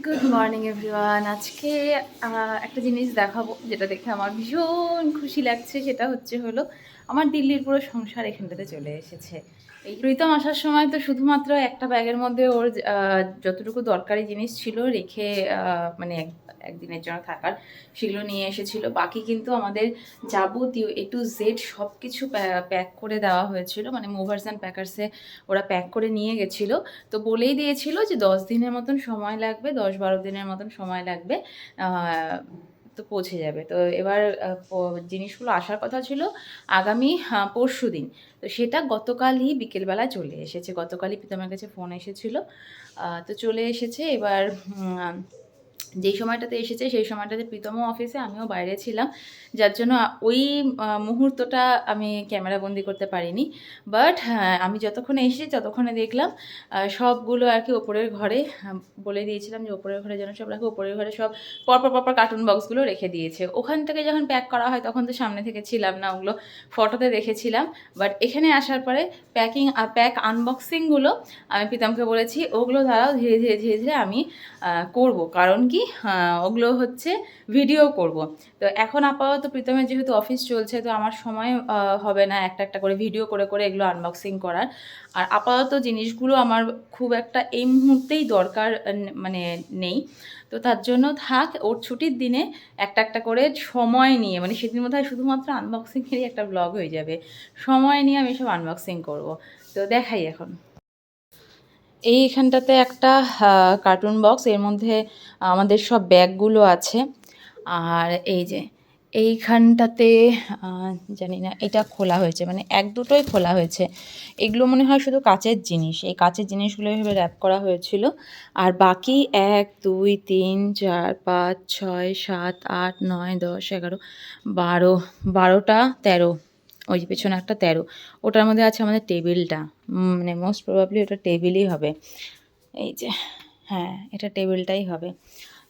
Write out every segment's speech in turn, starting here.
Good morning everyone. আজকে একটা জিনিস দেখাবো যেটা দেখে আমার ভীষণ খুশি লাগছে। সেটা হলো আমার দিল্লির পুরো সংসার এখানটাতে চলে এসেছে। এই প্রীতম আসার সময় তো শুধুমাত্র একটা ব্যাগের মধ্যে ওর যতটুকু দরকারি জিনিস ছিল রেখে মানে একদিনের জন্য থাকার সেগুলো নিয়ে এসেছিল। বাকি কিন্তু আমাদের যাবতীয় A to Z সব কিছু প্যাক করে দেওয়া হয়েছিল, মানে মুভার্স অ্যান্ড প্যাকার্সে ওরা প্যাক করে নিয়ে গেছিলো। তো বলেই দিয়েছিল যে 10 দিনের মতন সময় লাগবে, 10-12 দিনের মতন সময় লাগবে, তো পৌঁছে যাবে। তো এবার জিনিসগুলো আসার কথা ছিল আগামী পরশু দিন। তো সেটা গতকালই বিকেলবেলা চলে এসেছে। গতকালই প্রীতমের কাছে ফোন এসেছিলো, তো চলে এসেছে। এবার যেই সময়টাতে এসেছে সেই সময়টাতে প্রীতমও অফিসে, আমিও বাইরে ছিলাম, যার জন্য ওই মুহূর্তটা আমি ক্যামেরাবন্দি করতে পারিনি। বাট হ্যাঁ, আমি যতক্ষণে এসেছি ততক্ষণে দেখলাম সবগুলো আর কি ওপরের ঘরে বলে দিয়েছিলাম যে ওপরের ঘরে যেন সব রাখে। ওপরের ঘরে সব পরপর কার্টুন বক্সগুলো রেখে দিয়েছে। ওখান থেকে যখন প্যাক করা হয় তখন তো সামনে থেকে ছিলাম না, ওগুলো ফটোতে দেখেছিলাম। বাট এখানে আসার পরে প্যাক আনবক্সিংগুলো আমি প্রীতমকে বলেছি ওগুলো দ্বারাও ধীরে ধীরে আমি করব। কারণ কি, ওগুলো হচ্ছে ভিডিও করব। তো এখন আপাতত প্রীতমের যেহেতু অফিস চলছে, তো আমার সময় হবে না একটা করে ভিডিও করে এগুলো আনবক্সিং করার। আর আপাতত জিনিসগুলো আমার খুব একটা এই মুহূর্তেই দরকার মানে নেই। তো তার জন্য থাক, ওর ছুটির দিনে একটা করে সময় নিয়ে, মানে সেদিন মধ্যে শুধুমাত্র আনবক্সিংয়েরই একটা ব্লগ হয়ে যাবে, সময় নিয়ে আমি সব আনবক্সিং করব। তো দেখাই এখন। এইখানটাতে একটা কার্টুন বক্স, এর মধ্যে আমাদের সব ব্যাগগুলো আছে। আর এই যে এইখানটাতে জানি না এটা খোলা হয়েছে, মানে এক দুটোই খোলা হয়েছে। এগুলো মনে হয় শুধু কাচের জিনিস, এই কাচের জিনিসগুলো এভাবে র্যাপ করা হয়েছিল। আর বাকি 1 2 3 4 5 6 7 8 9 10 11 12 12টা 13, ওই যে পেছনে একটা 13, ওটার মধ্যে আছে আমাদের টেবিলটা। মানে মোস্ট প্রবাবলি ওটা টেবিলই হবে। এই যে হ্যাঁ, এটা টেবিলটাই হবে।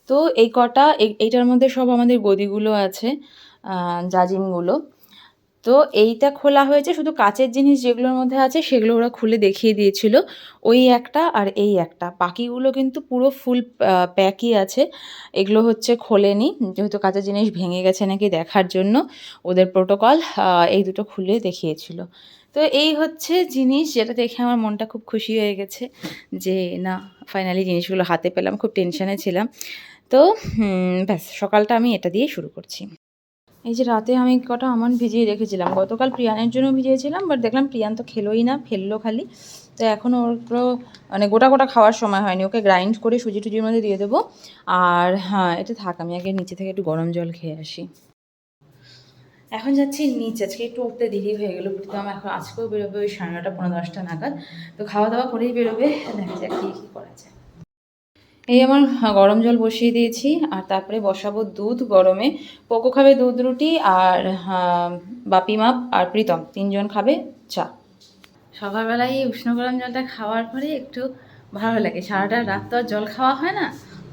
তো এই কটা এইটার মধ্যে সব আমাদের গদিগুলো আছে, জাজিমগুলো। তো এইটা খোলা হয়েছে, শুধু কাচের জিনিস যেগুলোর মধ্যে আছে সেগুলো ওরা খুলে দেখিয়ে দিয়েছিল। ওই একটা আর এই একটা, বাকিগুলো কিন্তু পুরো ফুল প্যাকই আছে। এগুলো হচ্ছে খোলেনি, যেহেতু কাচের জিনিস ভেঙে গেছে নাকি দেখার জন্য ওদের প্রোটোকল, এই দুটো খুলে দেখিয়েছিল। তো এই হচ্ছে জিনিস, যেটা দেখে আমার মনটা খুব খুশি হয়ে গেছে যে না, ফাইনালি জিনিসগুলো হাতে পেলাম। খুব টেনশনে ছিলাম। তো ব্যাস, সকালটা আমি এটা দিয়ে শুরু করছি। এই যে রাতে আমি কটা আমন্ড ভিজিয়ে রেখেছিলাম, গতকাল প্রিয়ানের জন্য ভিজিয়েছিলাম, বাট দেখলাম প্রিয়ান তো খেলোই না, ফেললো খালি। তো এখন ওর মানে গোটা খাওয়ার সময় হয়নি, ওকে গ্রাইন্ড করে সুজি টুজির মধ্যে দিয়ে দেবো। আর হ্যাঁ, এটা থাক, আমি আগে নিচে থেকে একটু গরম জল খেয়ে আসি। এখন যাচ্ছি নিচে, আজকে একটু উঠতে দেরি হয়ে গেলো। প্রীতম এখন আজকেও বেরোবে ওই 9:30 পৌনে 10টা নাগাদ। তো খাওয়া দাওয়া করেই বেরোবে, দেখা যাক কী করা যায়। এই আমার গরম জল বসিয়ে দিয়েছি, আর তারপরে বসাবো দুধ গরমে। পোকো খাবে দুধ রুটি, আর বাপি মা আর প্রীতম 3জন খাবে চা। সকালবেলায় এই উষ্ণ গরম জলটা খাওয়ার পরে একটু ভালো লাগে। সারাটা রাত তো আর জল খাওয়া হয় না,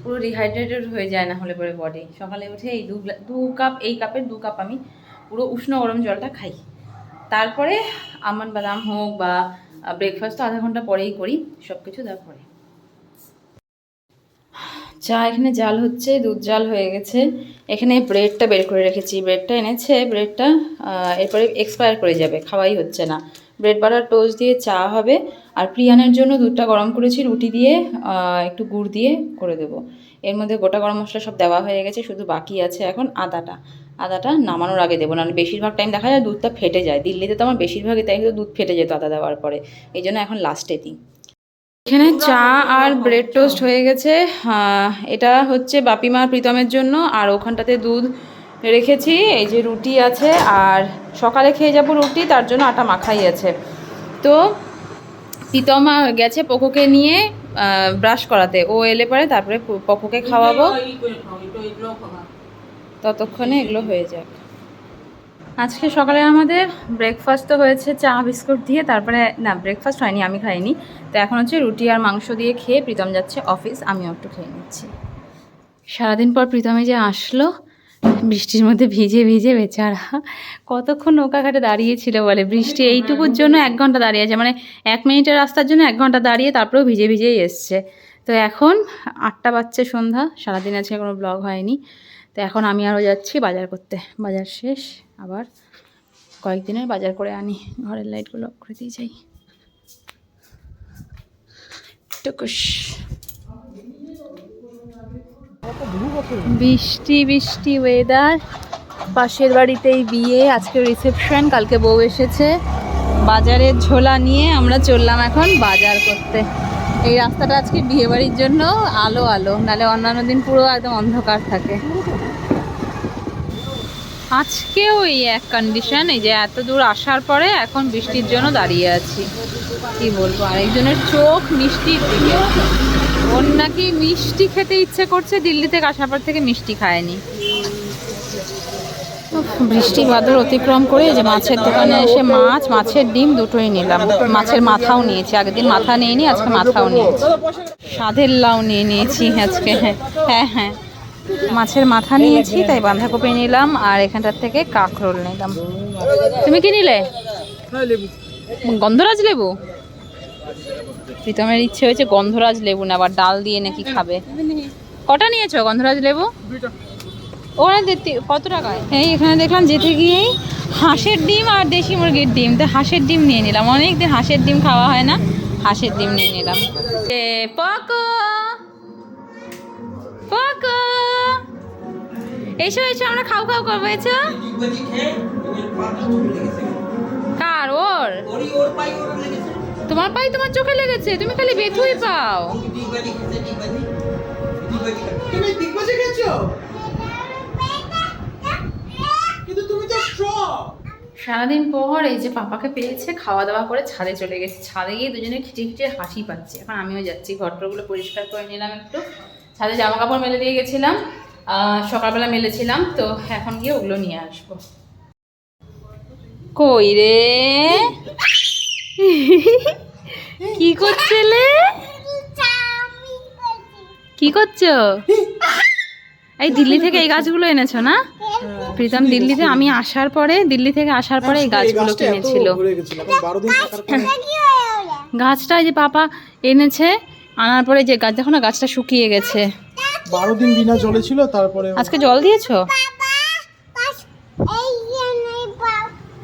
পুরো রিহাইড্রেটেড হয়ে যায় না হলে পরে বডি। সকালে উঠে এই দু কাপ, এই কাপের 2 কাপ আমি পুরো উষ্ণ গরম জলটা খাই। তারপরে আমন্ড বাদাম হোক বা ব্রেকফাস্ট তো আধা ঘন্টা পরেই করি, সব কিছু দেওয়ার পরে। চা এখানে জাল হচ্ছে, দুধ জাল হয়ে গেছে। এখানে ব্রেডটা বের করে রেখেছি, ব্রেডটা এনেছে, ব্রেডটা এরপরে এক্সপায়ার করে যাবে, খাওয়াই হচ্ছে না। ব্রেড বাটার টোস্ট দিয়ে চা হবে। আর প্রিয়ানের জন্য দুধটা গরম করেছি, রুটি দিয়ে একটু গুড় দিয়ে করে দেবো। এর মধ্যে গোটা গরম মশলা সব দেওয়া হয়ে গেছে, শুধু বাকি আছে এখন আদাটা নামানোর আগে দেবো, নাহলে বেশিরভাগ টাইম দেখা যায় দুধটা ফেটে যায়। দিল্লিতে তো আমার বেশিরভাগই তাই, কিন্তু দুধ ফেটে যেত আদা দেওয়ার পরে, এই জন্য এখন লাস্টে দিই। এখানে চা আর ব্রেড টোস্ট হয়ে গেছে। এটা হচ্ছে বাপিমা প্রীতমের জন্য, আর ওখানটাতে দুধ রেখেছি। এই যে রুটি আছে, আর সকালে খেয়ে যাবো রুটি, তার জন্য আটা মাখাই আছে। তো প্রীতম গেছে পোকোকে নিয়ে ব্রাশ করাতে, ও এলে পরে তারপরে পোকোকে খাওয়াবো, ততক্ষণে এগুলো হয়ে যাক। আজকে সকালে আমাদের ব্রেকফাস্ট তো হয়েছে চা বিস্কুট দিয়ে, তারপরে না ব্রেকফাস্ট হয়নি, আমি খাইনি। তো এখন হচ্ছে রুটি আর মাংস দিয়ে খেয়ে প্রীতম যাচ্ছে অফিস, আমিও একটু খেয়ে নিচ্ছি। সারাদিন পর প্রীতমে যে আসলো, বৃষ্টির মধ্যে ভিজে বেচারা কতক্ষণ নৌকাঘাটে দাঁড়িয়েছিল বলে। বৃষ্টি এইটুকুর জন্য 1 ঘন্টা দাঁড়িয়ে আছে, মানে 1 মিনিটের রাস্তার জন্য 1 ঘন্টা দাঁড়িয়ে তারপরেও ভিজেই এসছে। তো এখন 8টা বাজছে সন্ধ্যা, সারাদিন আজকে কোনো ব্লগ হয়নি। তো এখন আমি আরও যাচ্ছি বাজার করতে, বাজার শেষ, আবার কয়েকদিনের বাজার করে আনি। ঘরের লাইটগুলো অফ করে দিয়ে যাই। টুকুস বৃষ্টি বৃষ্টি ওয়েদার। পাশের বাড়িতেই বিয়ে, আজকে রিসেপশন, কালকে বউ এসেছে। বাজারের ঝোলা নিয়ে আমরা চললাম এখন বাজার করতে। এই রাস্তাটা আজকে বিয়ে বাড়ির জন্য আলো আলো, নাহলে অন্যান্য দিন পুরো একদম অন্ধকার থাকে। আজকেও এই এক কন্ডিশন, এই যে এত দূর আসার পরে এখন বৃষ্টির জন্য দাঁড়িয়ে আছি। কি বলবো, আরেকজনের চোখ মিষ্টির দিকে, ওর নাকি মিষ্টি খেতে ইচ্ছে করছে, দিল্লি থেকে আসার পর থেকে মিষ্টি খায়নি। বৃষ্টি বাদল অতিক্রম করে যে মাছের দোকানে এসে মাছের ডিম দুটোই নিলাম। মাছের মাথাও নিয়েছি, আগের দিন মাথা নিইনি, আজকে মাথাও নিয়েছি। সাধের লাউ নিয়েছি আজকে। হ্যাঁ হ্যাঁ, মাছের মাথা নিয়েছি, তাই বাঁধাকপি নিলাম, আর এখানটার থেকে কাঁকরোল নিলাম। তুমি কি নিলে? গন্ধরাজ লেবু। প্রীতমের ইচ্ছে হয়েছে গন্ধরাজ লেবু না, আবার ডাল দিয়ে নাকি খাবে। কটা নিয়েছো গন্ধরাজ লেবু? ওরা কত টাকায়? এই এখানে দেখলাম যেতে গিয়েই হাঁসের ডিম আর দেশি মুরগির ডিম, তো হাঁসের ডিম নিয়ে নিলাম। অনেকদিন হাঁসের ডিম খাওয়া হয় না, হাঁসের ডিম নিয়ে নিলাম। পকো পকো, এসো এসো, আমরা খাও খাও করবো। এসো। কার? ওর? তোমার পাই তোমার চোখে লেগেছে, তুমি খালি বেথুই পাও। সারাদিন পর এই যে পাপাকে পেয়েছে, খাওয়া দাওয়া করে ছাদে চলে গেছে। ছাদে গিয়ে দুজনে খিচে খিচে হাসি পাচ্ছে। এখন আমিও যাচ্ছি, ঘরগুলো পরিষ্কার করে নিলাম একটু। ছাদে জামা কাপড় মেলে দিয়ে গেছিলাম, সকালবেলা মেলেছিলাম, তো এখন গিয়ে ওগুলো নিয়ে আসবো। কই রে, কি করছিলে? কি করছো? এই দিল্লি থেকে এই গাছগুলো এনেছো না প্রীতম? দিল্লিতে আমি আসার পরে, দিল্লি থেকে আসার পরে এই গাছগুলো কিনেছিল। গাছটা যে পাপা এনেছে, আনার পরে যে গাছ দেখো না, গাছটা শুকিয়ে গেছে। 12 দিন বিনা জলে ছিল, তারপরে আজকে জল দিয়েছো?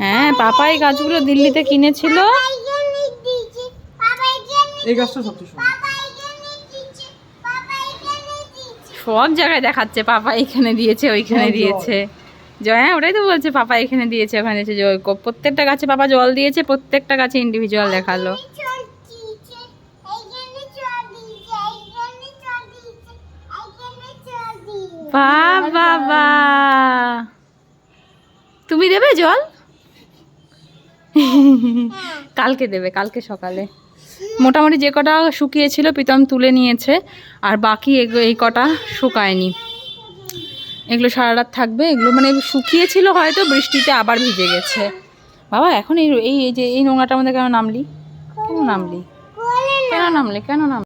হ্যাঁ, পাপা এই গাছগুলো দিল্লিতে কিনেছিল। এই গাছটা সবচেয়ে সুন্দর। সব জায়গায় দেখাচ্ছে পাপা এখানে দিয়েছে, ওইখানে দিয়েছে। হ্যাঁ, ওটাই তো বলছে, পাপা এখানে দিয়েছে, ওখানে দিয়েছে। প্রত্যেকটা গাছে পাপা জল দিয়েছে, প্রত্যেকটা গাছে ইন্ডিভিজুয়াল দেখালো। বাবা, তুমি দেবে জল? কালকে দেবে, কালকে সকালে। মোটামুটি যে কটা শুকিয়েছিল প্রীতম তুলে নিয়েছে, আর বাকি এই কটা শুকায়নি। এগুলো সারা রাত থাকবে। এগুলো মানে শুকিয়েছিল হয়তো, বৃষ্টিতে আবার ভিজে গেছে। বাবা এখন এই যে এই নোংরাটার মধ্যে কেন নামলি? কেন নামলি? কেন নামলি?